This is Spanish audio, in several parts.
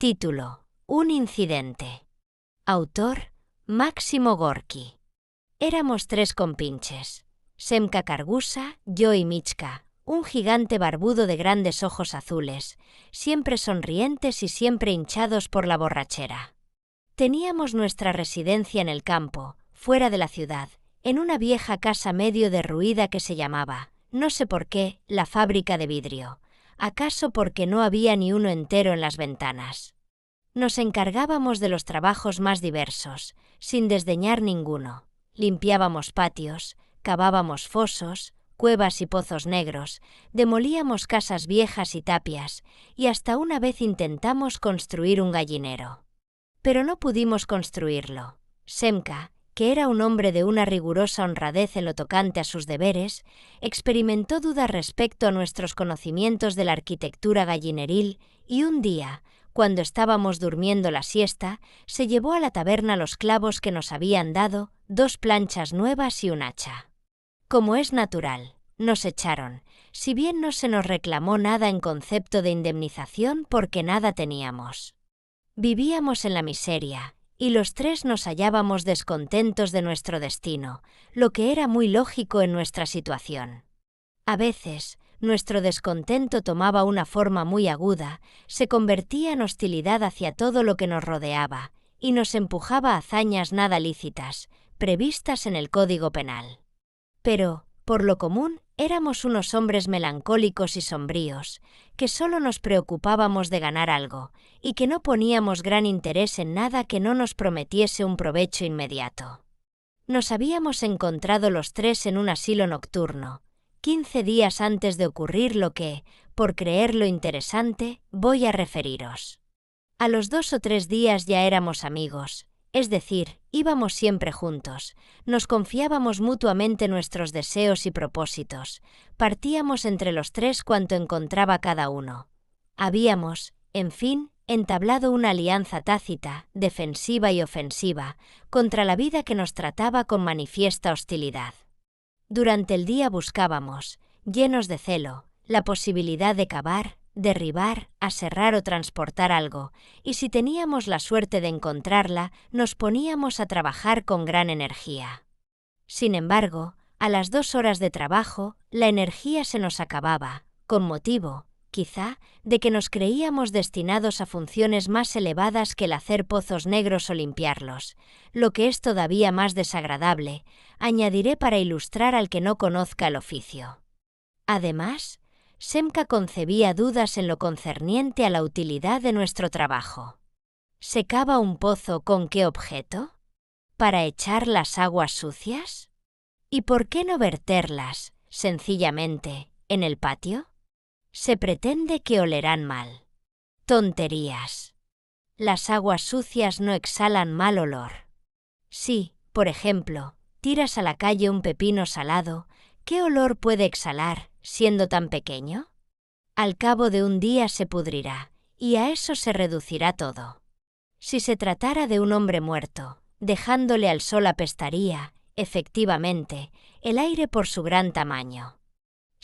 Título: Un incidente. Autor: Máximo Gorki. Éramos 3 compinches: Semka Kargusa, yo y Michka, un gigante barbudo de grandes ojos azules, siempre sonrientes y siempre hinchados por la borrachera. Teníamos nuestra residencia en el campo, fuera de la ciudad, en una vieja casa medio derruida que se llamaba, no sé por qué, la fábrica de vidrio, acaso porque no había ni uno entero en las ventanas. Nos encargábamos de los trabajos más diversos, sin desdeñar ninguno. Limpiábamos patios, cavábamos fosos, cuevas y pozos negros, demolíamos casas viejas y tapias, y hasta una vez intentamos construir un gallinero. Pero no pudimos construirlo. Semka, que era un hombre de una rigurosa honradez en lo tocante a sus deberes, experimentó dudas respecto a nuestros conocimientos de la arquitectura gallineril y un día, cuando estábamos durmiendo la siesta, se llevó a la taberna los clavos que nos habían dado, 2 planchas nuevas y un hacha. Como es natural, nos echaron, si bien no se nos reclamó nada en concepto de indemnización porque nada teníamos. Vivíamos en la miseria, y los 3 nos hallábamos descontentos de nuestro destino, lo que era muy lógico en nuestra situación. A veces, nuestro descontento tomaba una forma muy aguda, se convertía en hostilidad hacia todo lo que nos rodeaba, y nos empujaba a hazañas nada lícitas, previstas en el Código Penal. Pero, por lo común, éramos unos hombres melancólicos y sombríos, que solo nos preocupábamos de ganar algo, y que no poníamos gran interés en nada que no nos prometiese un provecho inmediato. Nos habíamos encontrado los 3 en un asilo nocturno, 15 días antes de ocurrir lo que, por creerlo interesante, voy a referiros. A los 2 o 3 días ya éramos amigos, es decir, íbamos siempre juntos, nos confiábamos mutuamente nuestros deseos y propósitos, partíamos entre los 3 cuanto encontraba cada uno. Habíamos, en fin, entablado una alianza tácita, defensiva y ofensiva, contra la vida que nos trataba con manifiesta hostilidad. Durante el día buscábamos, llenos de celo, la posibilidad de cavar, derribar, aserrar o transportar algo, y si teníamos la suerte de encontrarla, nos poníamos a trabajar con gran energía. Sin embargo, a las 2 horas de trabajo, la energía se nos acababa, con motivo, quizá, de que nos creíamos destinados a funciones más elevadas que el hacer pozos negros o limpiarlos, lo que es todavía más desagradable, añadiré para ilustrar al que no conozca el oficio. Además, Semka concebía dudas en lo concerniente a la utilidad de nuestro trabajo. ¿Se cava un pozo con qué objeto? ¿Para echar las aguas sucias? ¿Y por qué no verterlas, sencillamente, en el patio? Se pretende que olerán mal. Tonterías. Las aguas sucias no exhalan mal olor. Si, por ejemplo, tiras a la calle un pepino salado, ¿qué olor puede exhalar, siendo tan pequeño? Al cabo de un día se pudrirá, y a eso se reducirá todo. Si se tratara de un hombre muerto, dejándole al sol apestaría, efectivamente, el aire por su gran tamaño.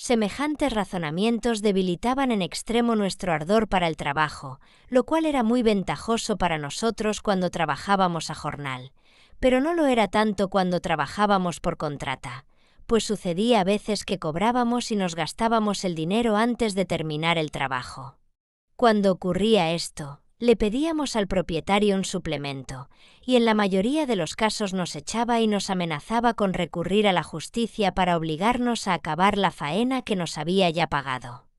Semejantes razonamientos debilitaban en extremo nuestro ardor para el trabajo, lo cual era muy ventajoso para nosotros cuando trabajábamos a jornal, pero no lo era tanto cuando trabajábamos por contrata, pues sucedía a veces que cobrábamos y nos gastábamos el dinero antes de terminar el trabajo. Cuando ocurría esto, le pedíamos al propietario un suplemento, y en la mayoría de los casos nos echaba y nos amenazaba con recurrir a la justicia para obligarnos a acabar la faena que nos había ya pagado.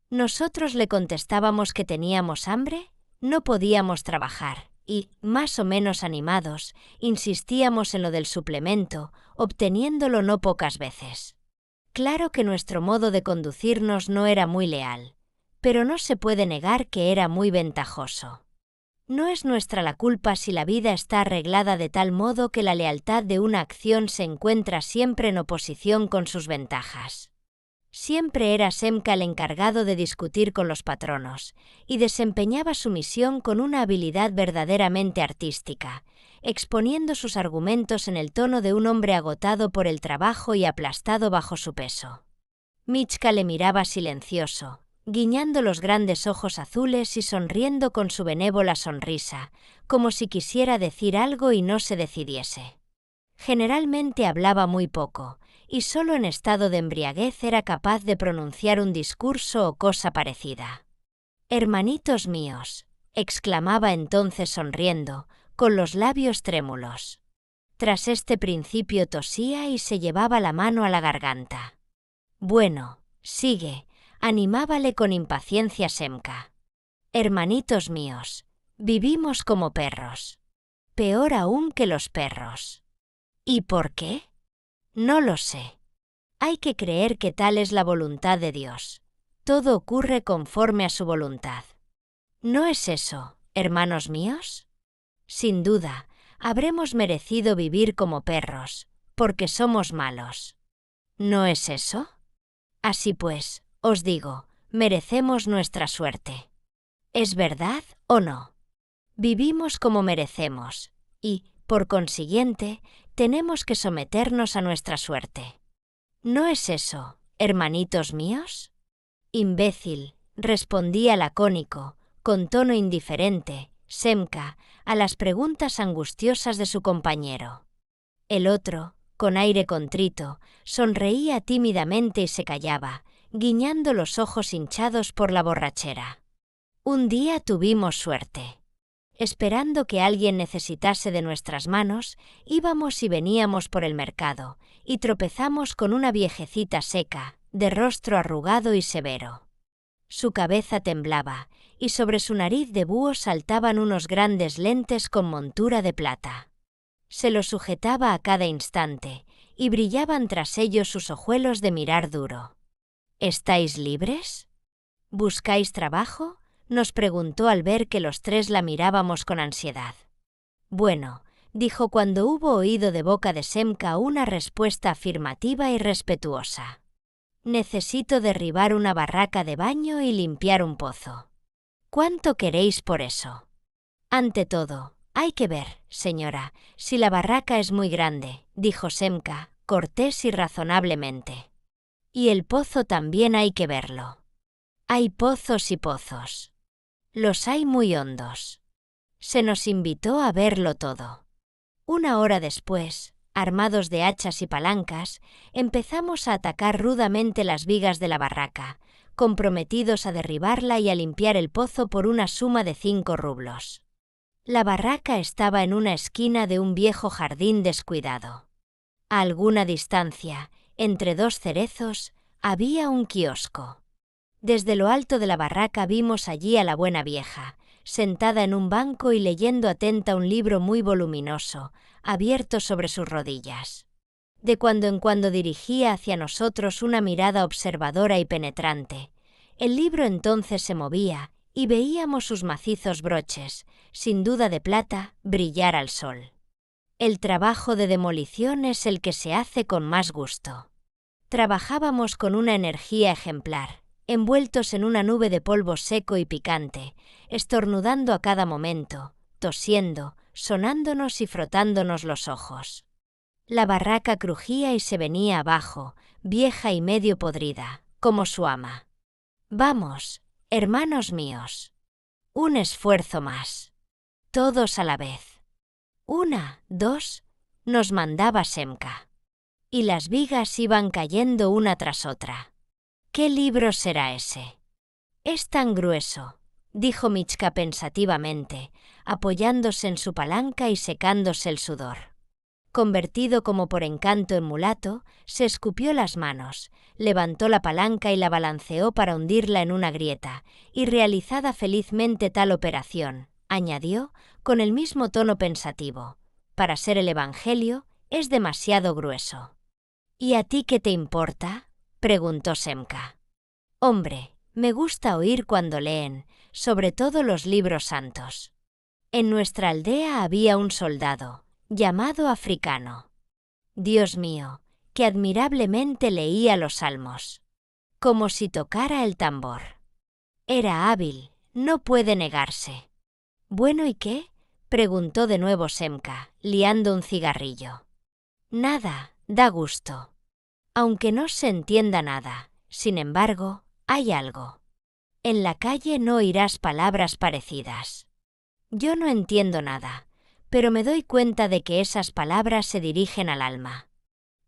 Nosotros le contestábamos que teníamos hambre, no podíamos trabajar, y, más o menos animados, insistíamos en lo del suplemento, obteniéndolo no pocas veces. Claro que nuestro modo de conducirnos no era muy leal, pero no se puede negar que era muy ventajoso. No es nuestra la culpa si la vida está arreglada de tal modo que la lealtad de una acción se encuentra siempre en oposición con sus ventajas. Siempre era Semka el encargado de discutir con los patronos, y desempeñaba su misión con una habilidad verdaderamente artística, exponiendo sus argumentos en el tono de un hombre agotado por el trabajo y aplastado bajo su peso. Michka le miraba silencioso, guiñando los grandes ojos azules y sonriendo con su benévola sonrisa, como si quisiera decir algo y no se decidiese. Generalmente hablaba muy poco, y solo en estado de embriaguez era capaz de pronunciar un discurso o cosa parecida. «Hermanitos míos», exclamaba entonces sonriendo, con los labios trémulos. Tras este principio tosía y se llevaba la mano a la garganta. «Bueno, sigue», animábale con impaciencia Semka. «Hermanitos míos, vivimos como perros. Peor aún que los perros». «¿Y por qué?» «No lo sé. Hay que creer que tal es la voluntad de Dios. Todo ocurre conforme a su voluntad». «¿No es eso, hermanos míos?» «Sin duda, habremos merecido vivir como perros, porque somos malos». «¿No es eso?» «Así pues, os digo, merecemos nuestra suerte». «¿Es verdad o no?» «Vivimos como merecemos, y, por consiguiente, tenemos que someternos a nuestra suerte». «¿No es eso, hermanitos míos?» «Imbécil», respondía lacónico, con tono indiferente, Semka, a las preguntas angustiosas de su compañero. El otro, con aire contrito, sonreía tímidamente y se callaba, guiñando los ojos hinchados por la borrachera. Un día tuvimos suerte. Esperando que alguien necesitase de nuestras manos, íbamos y veníamos por el mercado, y tropezamos con una viejecita seca, de rostro arrugado y severo. Su cabeza temblaba, y sobre su nariz de búho saltaban unos grandes lentes con montura de plata. Se los sujetaba a cada instante, y brillaban tras ellos sus ojuelos de mirar duro. «¿Estáis libres? ¿Buscáis trabajo?», nos preguntó al ver que los tres la mirábamos con ansiedad. «Bueno», dijo cuando hubo oído de boca de Semka una respuesta afirmativa y respetuosa. «Necesito derribar una barraca de baño y limpiar un pozo». «¿Cuánto queréis por eso?» «Ante todo, hay que ver, señora, si la barraca es muy grande», dijo Semka, cortés y razonablemente. «Y el pozo también hay que verlo». «Hay pozos y pozos. Los hay muy hondos». Se nos invitó a verlo todo. Una hora después, armados de hachas y palancas, empezamos a atacar rudamente las vigas de la barraca, comprometidos a derribarla y a limpiar el pozo por una suma de 5 rublos. La barraca estaba en una esquina de un viejo jardín descuidado. A alguna distancia, entre 2 cerezos, había un kiosco. Desde lo alto de la barraca vimos allí a la buena vieja, sentada en un banco y leyendo atenta un libro muy voluminoso, abierto sobre sus rodillas. De cuando en cuando dirigía hacia nosotros una mirada observadora y penetrante. El libro entonces se movía y veíamos sus macizos broches, sin duda de plata, brillar al sol. El trabajo de demolición es el que se hace con más gusto. Trabajábamos con una energía ejemplar, envueltos en una nube de polvo seco y picante, estornudando a cada momento, tosiendo, sonándonos y frotándonos los ojos. La barraca crujía y se venía abajo, vieja y medio podrida, como su ama. «Vamos, hermanos míos. Un esfuerzo más. Todos a la vez. 1, 2, nos mandaba Semka. Y las vigas iban cayendo una tras otra. «¿Qué libro será ese?» «Es tan grueso», dijo Michka pensativamente, apoyándose en su palanca y secándose el sudor. Convertido como por encanto en mulato, se escupió las manos, levantó la palanca y la balanceó para hundirla en una grieta, y realizada felizmente tal operación, añadió, con el mismo tono pensativo, «para ser el Evangelio, es demasiado grueso». «¿Y a ti qué te importa?», preguntó Semka. «Hombre, me gusta oír cuando leen, sobre todo los libros santos. En nuestra aldea había un soldado, llamado Africano. Dios mío, que admirablemente leía los salmos. Como si tocara el tambor. Era hábil, no puede negarse». «Bueno, ¿y qué?», preguntó de nuevo Semka, liando un cigarrillo. «Nada, da gusto. Aunque no se entienda nada, sin embargo, hay algo». En la calle no oirás palabras parecidas. Yo no entiendo nada, pero me doy cuenta de que esas palabras se dirigen al alma.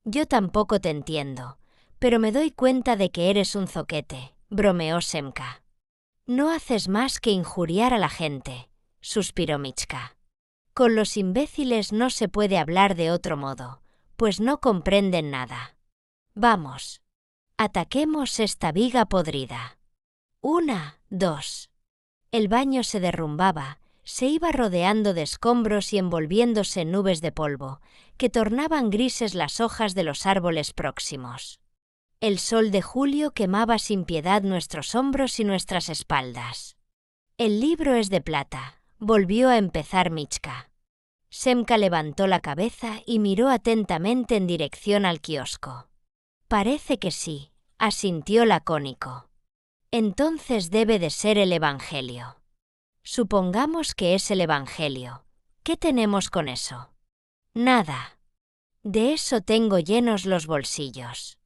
Yo tampoco te entiendo, pero me doy cuenta de que eres un zoquete, bromeó Semka. No haces más que injuriar a la gente, suspiró Michka. Con los imbéciles no se puede hablar de otro modo, pues no comprenden nada. Vamos. Ataquemos esta viga podrida. 1, 2. El baño se derrumbaba, se iba rodeando de escombros y envolviéndose en nubes de polvo, que tornaban grises las hojas de los árboles próximos. El sol de julio quemaba sin piedad nuestros hombros y nuestras espaldas. El libro es de plata, volvió a empezar Michka. Semka levantó la cabeza y miró atentamente en dirección al kiosco. Parece que sí, asintió lacónico. Entonces debe de ser el Evangelio. Supongamos que es el Evangelio. ¿Qué tenemos con eso? Nada. De eso tengo llenos los bolsillos.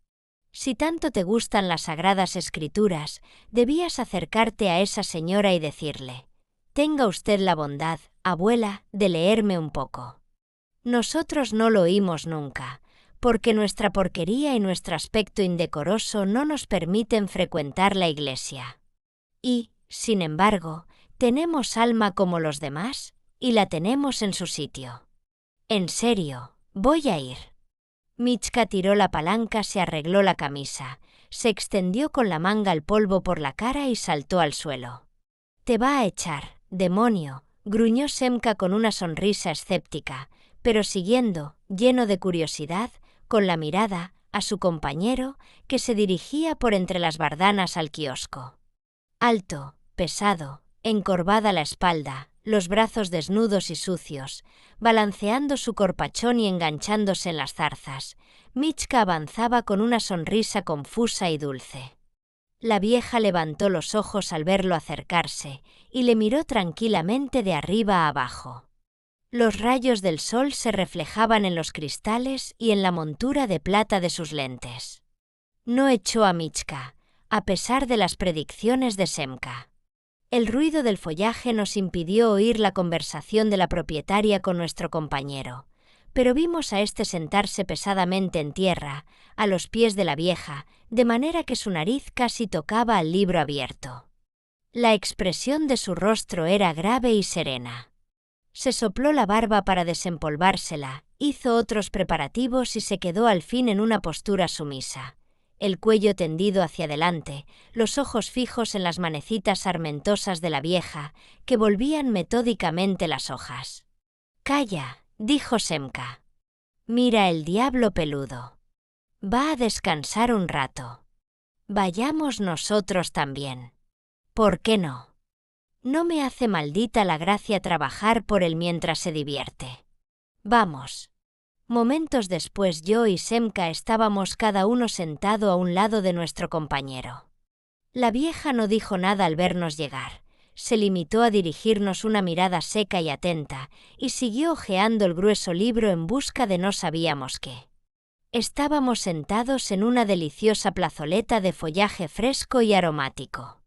Si tanto te gustan las Sagradas Escrituras, debías acercarte a esa señora y decirle: «Tenga usted la bondad, abuela, de leerme un poco». Nosotros no lo oímos nunca, porque nuestra porquería y nuestro aspecto indecoroso no nos permiten frecuentar la iglesia. Y, sin embargo, tenemos alma como los demás, y la tenemos en su sitio. En serio, voy a ir. Michka tiró la palanca, se arregló la camisa, se extendió con la manga al polvo por la cara y saltó al suelo. «Te va a echar, demonio», gruñó Semka con una sonrisa escéptica, pero siguiendo, lleno de curiosidad, con la mirada, a su compañero, que se dirigía por entre las bardanas al kiosco. Alto, pesado, encorvada la espalda, los brazos desnudos y sucios, balanceando su corpachón y enganchándose en las zarzas, Michka avanzaba con una sonrisa confusa y dulce. La vieja levantó los ojos al verlo acercarse y le miró tranquilamente de arriba a abajo. Los rayos del sol se reflejaban en los cristales y en la montura de plata de sus lentes. No echó a Michka, a pesar de las predicciones de Semka. El ruido del follaje nos impidió oír la conversación de la propietaria con nuestro compañero, pero vimos a éste sentarse pesadamente en tierra, a los pies de la vieja, de manera que su nariz casi tocaba al libro abierto. La expresión de su rostro era grave y serena. Se sopló la barba para desempolvársela, hizo otros preparativos y se quedó al fin en una postura sumisa, el cuello tendido hacia adelante, los ojos fijos en las manecitas sarmentosas de la vieja, que volvían metódicamente las hojas. «Calla», dijo Semka. «Mira el diablo peludo. Va a descansar un rato. Vayamos nosotros también. ¿Por qué no? No me hace maldita la gracia trabajar por él mientras se divierte. Vamos». Momentos después yo y Semka estábamos cada uno sentado a un lado de nuestro compañero. La vieja no dijo nada al vernos llegar, se limitó a dirigirnos una mirada seca y atenta, y siguió hojeando el grueso libro en busca de no sabíamos qué. Estábamos sentados en una deliciosa plazoleta de follaje fresco y aromático.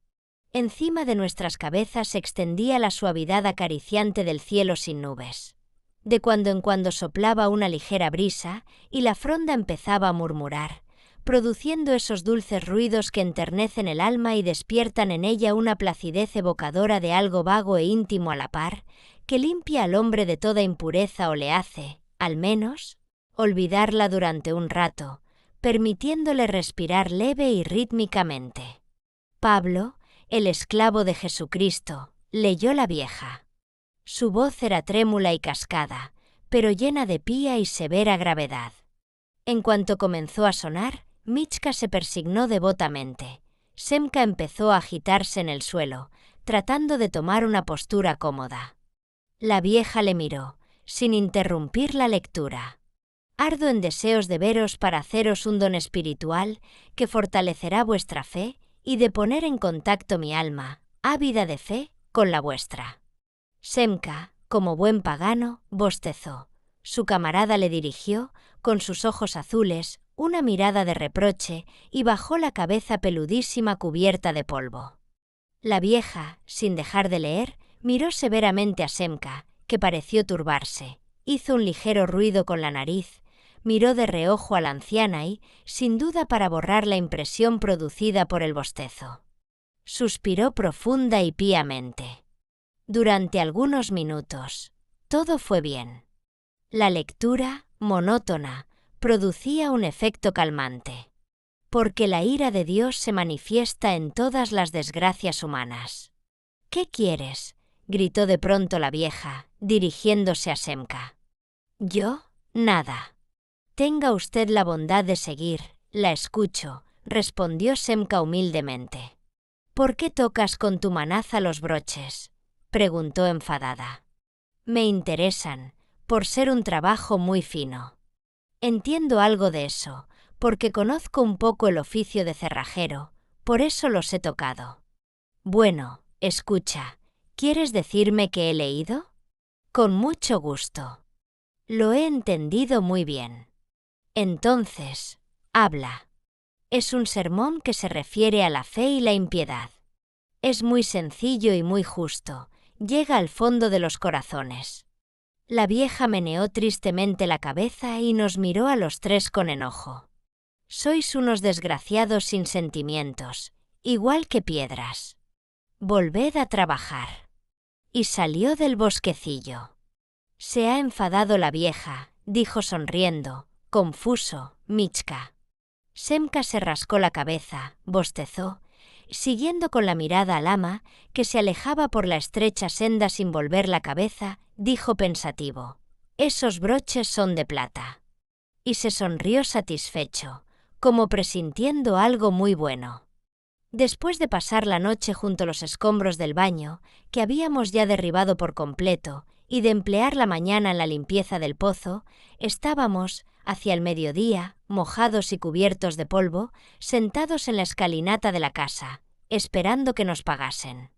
Encima de nuestras cabezas se extendía la suavidad acariciante del cielo sin nubes. De cuando en cuando soplaba una ligera brisa y la fronda empezaba a murmurar, produciendo esos dulces ruidos que enternecen el alma y despiertan en ella una placidez evocadora de algo vago e íntimo a la par, que limpia al hombre de toda impureza o le hace, al menos, olvidarla durante un rato, permitiéndole respirar leve y rítmicamente. Pablo, el esclavo de Jesucristo, leyó la vieja. Su voz era trémula y cascada, pero llena de pía y severa gravedad. En cuanto comenzó a sonar, Michka se persignó devotamente. Semka empezó a agitarse en el suelo, tratando de tomar una postura cómoda. La vieja le miró, sin interrumpir la lectura. «Ardo en deseos de veros para haceros un don espiritual que fortalecerá vuestra fe y de poner en contacto mi alma, ávida de fe, con la vuestra». Semka, como buen pagano, bostezó. Su camarada le dirigió, con sus ojos azules, una mirada de reproche y bajó la cabeza peludísima cubierta de polvo. La vieja, sin dejar de leer, miró severamente a Semka, que pareció turbarse, hizo un ligero ruido con la nariz, miró de reojo a la anciana y, sin duda para borrar la impresión producida por el bostezo, suspiró profunda y píamente. Durante algunos minutos, todo fue bien. La lectura, monótona, producía un efecto calmante. Porque la ira de Dios se manifiesta en todas las desgracias humanas. ¿Qué quieres?, gritó de pronto la vieja, dirigiéndose a Semka. Yo, nada. Tenga usted la bondad de seguir, la escucho, respondió Semka humildemente. ¿Por qué tocas con tu manaza los broches?, preguntó enfadada. Me interesan, por ser un trabajo muy fino. Entiendo algo de eso, porque conozco un poco el oficio de cerrajero, por eso los he tocado. Bueno, escucha, ¿quieres decirme que he leído? Con mucho gusto. Lo he entendido muy bien. Entonces, habla. Es un sermón que se refiere a la fe y la impiedad. Es muy sencillo y muy justo, llega al fondo de los corazones. La vieja meneó tristemente la cabeza y nos miró a los tres con enojo. Sois unos desgraciados sin sentimientos, igual que piedras. Volved a trabajar. Y salió del bosquecillo. Se ha enfadado la vieja, dijo sonriendo, confuso, Michka. Semka se rascó la cabeza, bostezó, siguiendo con la mirada al ama, que se alejaba por la estrecha senda sin volver la cabeza, dijo pensativo: «Esos broches son de plata». Y se sonrió satisfecho, como presintiendo algo muy bueno. Después de pasar la noche junto a los escombros del baño, que habíamos ya derribado por completo, y de emplear la mañana en la limpieza del pozo, estábamos, hacia el mediodía, mojados y cubiertos de polvo, sentados en la escalinata de la casa, esperando que nos pagasen.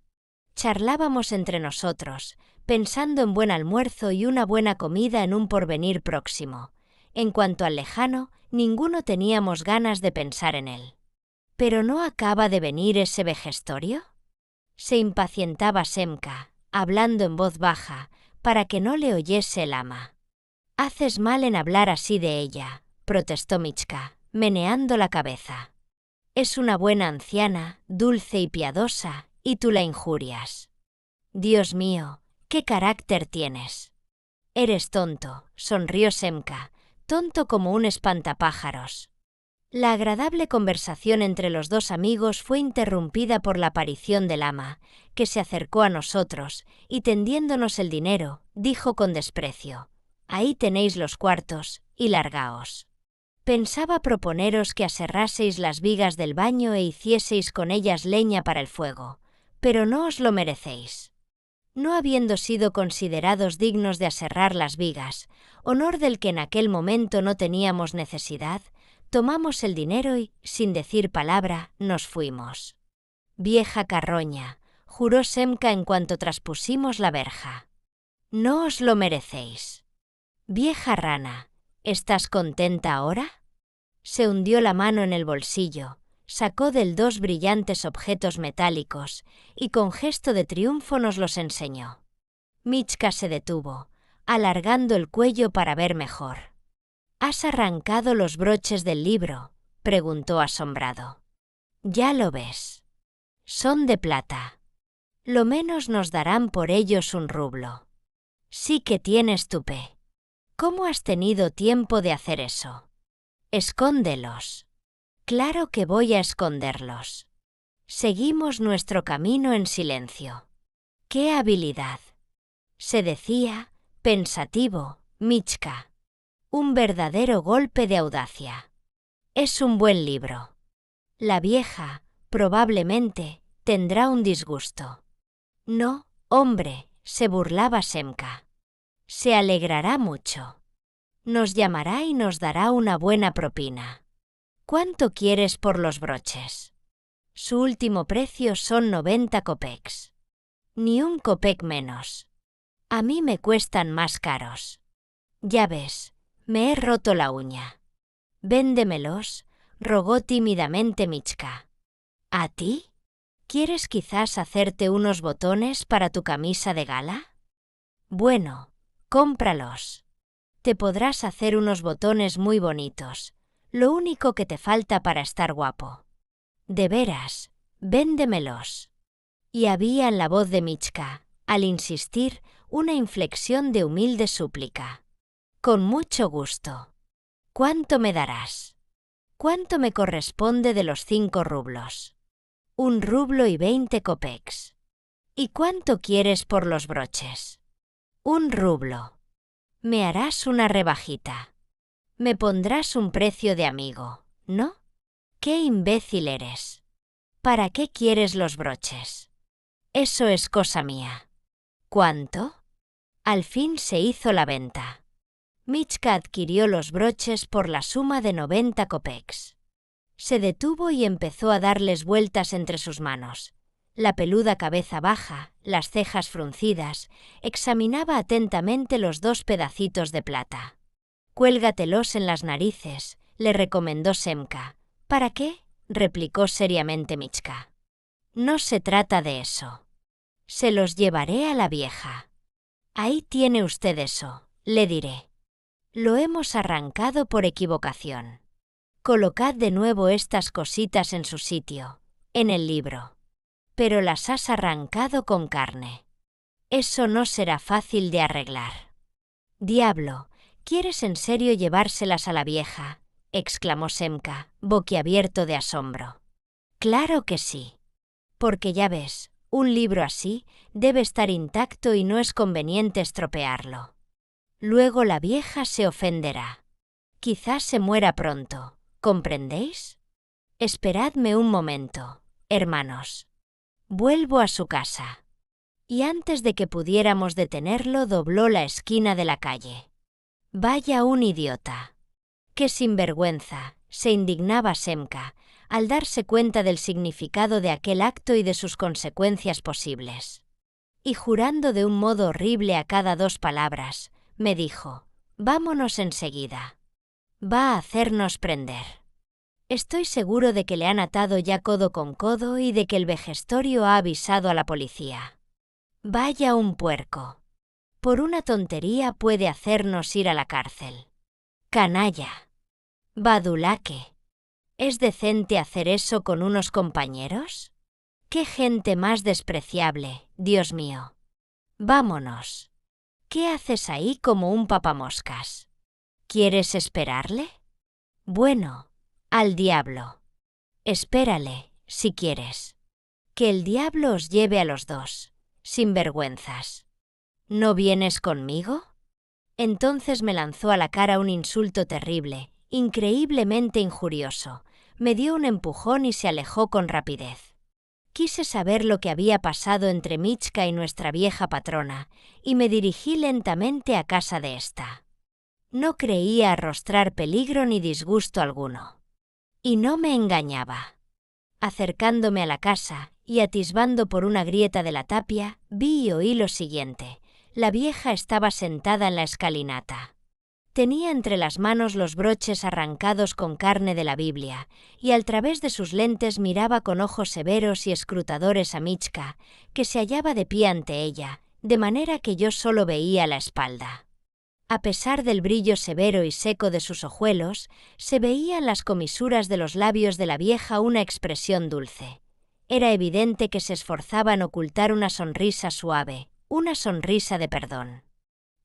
Charlábamos entre nosotros, pensando en buen almuerzo y una buena comida en un porvenir próximo. En cuanto al lejano, ninguno teníamos ganas de pensar en él. ¿Pero no acaba de venir ese vejestorio?, se impacientaba Semka, hablando en voz baja, para que no le oyese el ama. Haces mal en hablar así de ella, protestó Michka, meneando la cabeza. Es una buena anciana, dulce y piadosa, y tú la injurias. Dios mío, ¿qué carácter tienes? Eres tonto, sonrió Semka, tonto como un espantapájaros. La agradable conversación entre los dos amigos fue interrumpida por la aparición del ama, que se acercó a nosotros y, tendiéndonos el dinero, dijo con desprecio: «Ahí tenéis los cuartos, y largaos». Pensaba proponeros que aserraseis las vigas del baño e hicieseis con ellas leña para el fuego, pero no os lo merecéis. No habiendo sido considerados dignos de aserrar las vigas, honor del que en aquel momento no teníamos necesidad, tomamos el dinero y, sin decir palabra, nos fuimos. Vieja carroña, juró Semka en cuanto traspusimos la verja. No os lo merecéis. Vieja rana, ¿estás contenta ahora? Se hundió la mano en el bolsillo, sacó del dos brillantes objetos metálicos y con gesto de triunfo nos los enseñó. Michka se detuvo, alargando el cuello para ver mejor. ¿Has arrancado los broches del libro?, preguntó asombrado. Ya lo ves. Son de plata. Lo menos nos darán por ellos un rublo. Sí que tienes tupé. ¿Cómo has tenido tiempo de hacer eso? Escóndelos. Claro que voy a esconderlos. Seguimos nuestro camino en silencio. ¡Qué habilidad!, se decía, pensativo, Michka. Un verdadero golpe de audacia. Es un buen libro. La vieja, probablemente, tendrá un disgusto. No, hombre, se burlaba Semka. Se alegrará mucho. Nos llamará y nos dará una buena propina. ¿Cuánto quieres por los broches? Su último precio son 90 kopecks. Ni un kopek menos. A mí me cuestan más caros. Ya ves, me he roto la uña. Véndemelos, rogó tímidamente Michka. ¿A ti? ¿Quieres quizás hacerte unos botones para tu camisa de gala? Bueno, cómpralos. Te podrás hacer unos botones muy bonitos, lo único que te falta para estar guapo. De veras, véndemelos. Y había en la voz de Michka, al insistir, una inflexión de humilde súplica. Con mucho gusto. ¿Cuánto me darás? ¿Cuánto me corresponde de los 5 rublos? 1 rublo y 20 kopecks. ¿Y cuánto quieres por los broches? 1 rublo. Me harás una rebajita. Me pondrás un precio de amigo, ¿no? ¡Qué imbécil eres! ¿Para qué quieres los broches? Eso es cosa mía. ¿Cuánto? Al fin se hizo la venta. Michka adquirió los broches por la suma de 90 kopecks. Se detuvo y empezó a darles vueltas entre sus manos. La peluda cabeza baja, las cejas fruncidas, examinaba atentamente los 2 pedacitos de plata. «Cuélgatelos en las narices», le recomendó Semka. «¿Para qué?», replicó seriamente Michka. «No se trata de eso. Se los llevaré a la vieja. Ahí tiene usted eso», le diré. «Lo hemos arrancado por equivocación. Colocad de nuevo estas cositas en su sitio, en el libro. Pero las has arrancado con carne. Eso no será fácil de arreglar». «Diablo, ¿quieres en serio llevárselas a la vieja?», exclamó Semka, boquiabierto de asombro. «Claro que sí. Porque ya ves, un libro así debe estar intacto y no es conveniente estropearlo. Luego la vieja se ofenderá. Quizás se muera pronto, ¿comprendéis? Esperadme un momento, hermanos. Vuelvo a su casa». Y antes de que pudiéramos detenerlo, dobló la esquina de la calle. «Vaya un idiota. ¡Qué sinvergüenza!», se indignaba Semka, al darse cuenta del significado de aquel acto y de sus consecuencias posibles. Y jurando de un modo horrible a cada 2 palabras, me dijo: «Vámonos enseguida. Va a hacernos prender. Estoy seguro de que le han atado ya codo con codo y de que el vejestorio ha avisado a la policía. Vaya un puerco. Por una tontería puede hacernos ir a la cárcel. Canalla. Badulaque. ¿Es decente hacer eso con unos compañeros? ¡Qué gente más despreciable, Dios mío! Vámonos. ¿Qué haces ahí como un papamoscas? ¿Quieres esperarle? Bueno, al diablo. Espérale, si quieres. Que el diablo os lleve a los 2, sinvergüenzas. ¿No vienes conmigo?». Entonces me lanzó a la cara un insulto terrible, increíblemente injurioso, me dio un empujón y se alejó con rapidez. Quise saber lo que había pasado entre Michka y nuestra vieja patrona, y me dirigí lentamente a casa de ésta. No creía arrostrar peligro ni disgusto alguno. Y no me engañaba. Acercándome a la casa y atisbando por una grieta de la tapia, vi y oí lo siguiente. La vieja estaba sentada en la escalinata. Tenía entre las manos los broches arrancados con carne de la Biblia, y al través de sus lentes miraba con ojos severos y escrutadores a Michka, que se hallaba de pie ante ella, de manera que yo solo veía la espalda. A pesar del brillo severo y seco de sus ojuelos, se veía en las comisuras de los labios de la vieja una expresión dulce. Era evidente que se esforzaba en ocultar una sonrisa suave, una sonrisa de perdón.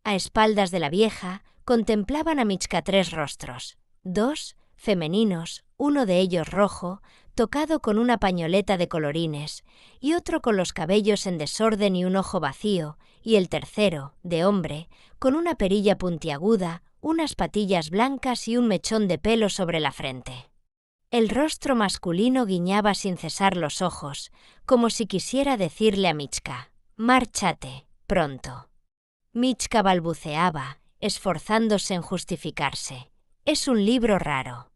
A espaldas de la vieja, contemplaban a Michka 3 rostros, 2 femeninos, uno de ellos rojo, tocado con una pañoleta de colorines, y otro con los cabellos en desorden y un ojo vacío, y el tercero, de hombre, con una perilla puntiaguda, unas patillas blancas y un mechón de pelo sobre la frente. El rostro masculino guiñaba sin cesar los ojos, como si quisiera decirle a Michka: «Márchate, pronto». Michka balbuceaba, esforzándose en justificarse. «Es un libro raro.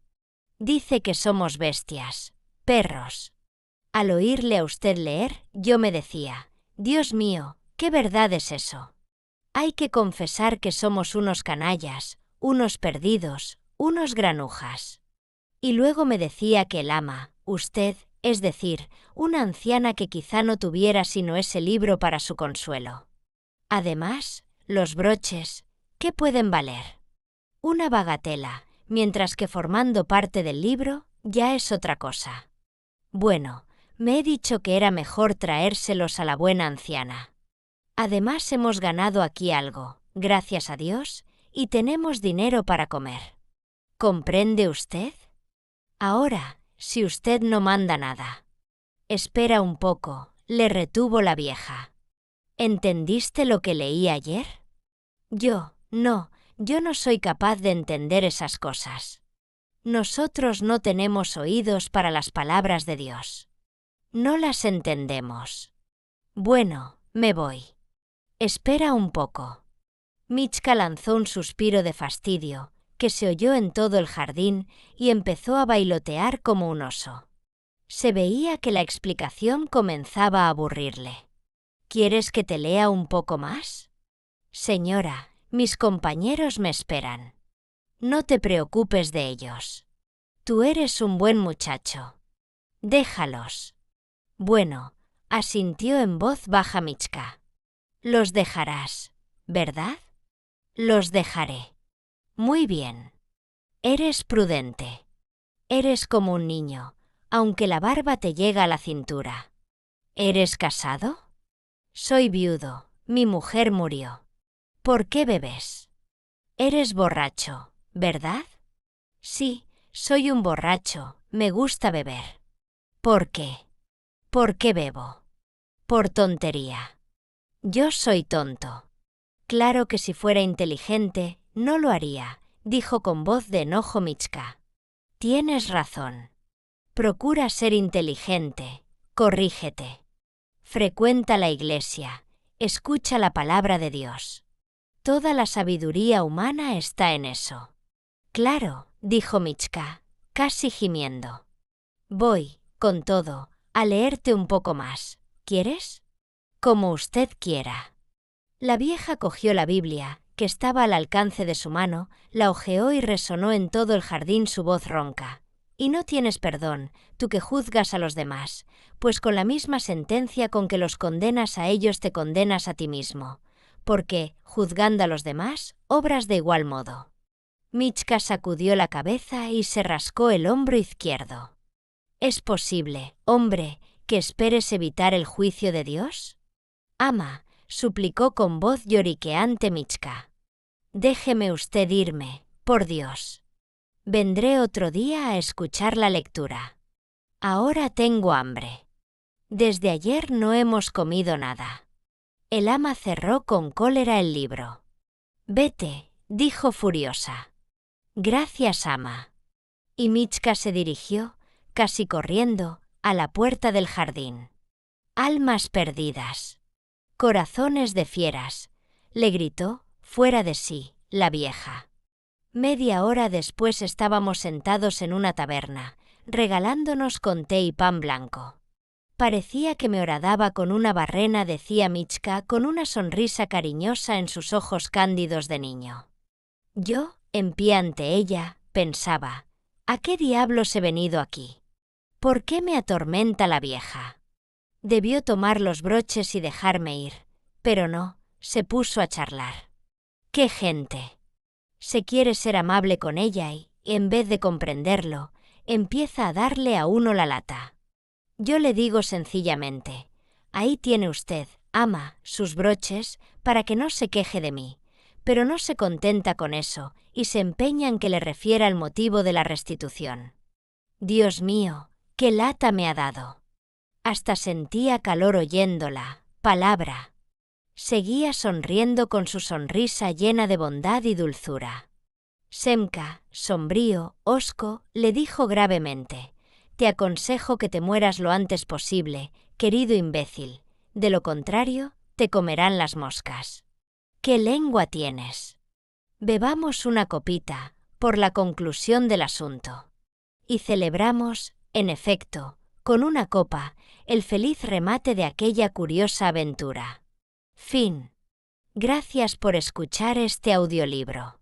Dice que somos bestias, perros». Al oírle a usted leer, yo me decía: «Dios mío, ¿qué verdad es eso? Hay que confesar que somos unos canallas, unos perdidos, unos granujas». Y luego me decía que el ama, usted, es decir, una anciana que quizá no tuviera sino ese libro para su consuelo. Además, los broches, ¿qué pueden valer? Una bagatela, mientras que formando parte del libro, ya es otra cosa. Bueno, me he dicho que era mejor traérselos a la buena anciana. Además hemos ganado aquí algo, gracias a Dios, y tenemos dinero para comer. ¿Comprende usted? Ahora, si usted no manda nada. Espera un poco, le retuvo la vieja. ¿Entendiste lo que leí ayer? Yo no soy capaz de entender esas cosas. Nosotros no tenemos oídos para las palabras de Dios. No las entendemos. Bueno, me voy. Espera un poco. Michka lanzó un suspiro de fastidio, que se oyó en todo el jardín y empezó a bailotear como un oso. Se veía que la explicación comenzaba a aburrirle. ¿Quieres que te lea un poco más? Señora, mis compañeros me esperan. No te preocupes de ellos. Tú eres un buen muchacho. Déjalos. Bueno, asintió en voz baja Michka. Los dejarás, ¿verdad? Los dejaré. Muy bien. Eres prudente. Eres como un niño, aunque la barba te llega a la cintura. ¿Eres casado? Soy viudo, mi mujer murió. ¿Por qué bebes? Eres borracho, ¿verdad? Sí, soy un borracho, me gusta beber. ¿Por qué? ¿Por qué bebo? Por tontería. Yo soy tonto. Claro que si fuera inteligente, no lo haría, dijo con voz de enojo Michka. Tienes razón. Procura ser inteligente, corrígete. Frecuenta la iglesia, escucha la palabra de Dios. Toda la sabiduría humana está en eso. Claro, dijo Michka, casi gimiendo. Voy, con todo, a leerte un poco más. ¿Quieres? Como usted quiera. La vieja cogió la Biblia, que estaba al alcance de su mano, la hojeó y resonó en todo el jardín su voz ronca. Y no tienes perdón, tú que juzgas a los demás, pues con la misma sentencia con que los condenas a ellos te condenas a ti mismo, porque, juzgando a los demás, obras de igual modo. Michka sacudió la cabeza y se rascó el hombro izquierdo. ¿Es posible, hombre, que esperes evitar el juicio de Dios? Ama, suplicó con voz lloriqueante Michka. Déjeme usted irme, por Dios. Vendré otro día a escuchar la lectura. Ahora tengo hambre. Desde ayer no hemos comido nada. El ama cerró con cólera el libro. Vete, dijo furiosa. Gracias, ama. Y Michka se dirigió, casi corriendo, a la puerta del jardín. Almas perdidas. Corazones de fieras, le gritó, fuera de sí, la vieja. Media hora después estábamos sentados en una taberna, regalándonos con té y pan blanco. Parecía que me horadaba con una barrena, decía Michka con una sonrisa cariñosa en sus ojos cándidos de niño. Yo, en pie ante ella, pensaba, ¿a qué diablos he venido aquí? ¿Por qué me atormenta la vieja? Debió tomar los broches y dejarme ir, pero no, se puso a charlar. ¡Qué gente! Se quiere ser amable con ella y, en vez de comprenderlo, empieza a darle a uno la lata. Yo le digo sencillamente, ahí tiene usted, ama, sus broches, para que no se queje de mí, pero no se contenta con eso y se empeña en que le refiera el motivo de la restitución. Dios mío, qué lata me ha dado. Hasta sentía calor oyéndola, palabra. Seguía sonriendo con su sonrisa llena de bondad y dulzura. Semka, sombrío, hosco, le dijo gravemente, te aconsejo que te mueras lo antes posible, querido imbécil, de lo contrario, te comerán las moscas. ¿Qué lengua tienes? Bebamos una copita, por la conclusión del asunto. Y celebramos, en efecto, con una copa, el feliz remate de aquella curiosa aventura. Fin. Gracias por escuchar este audiolibro.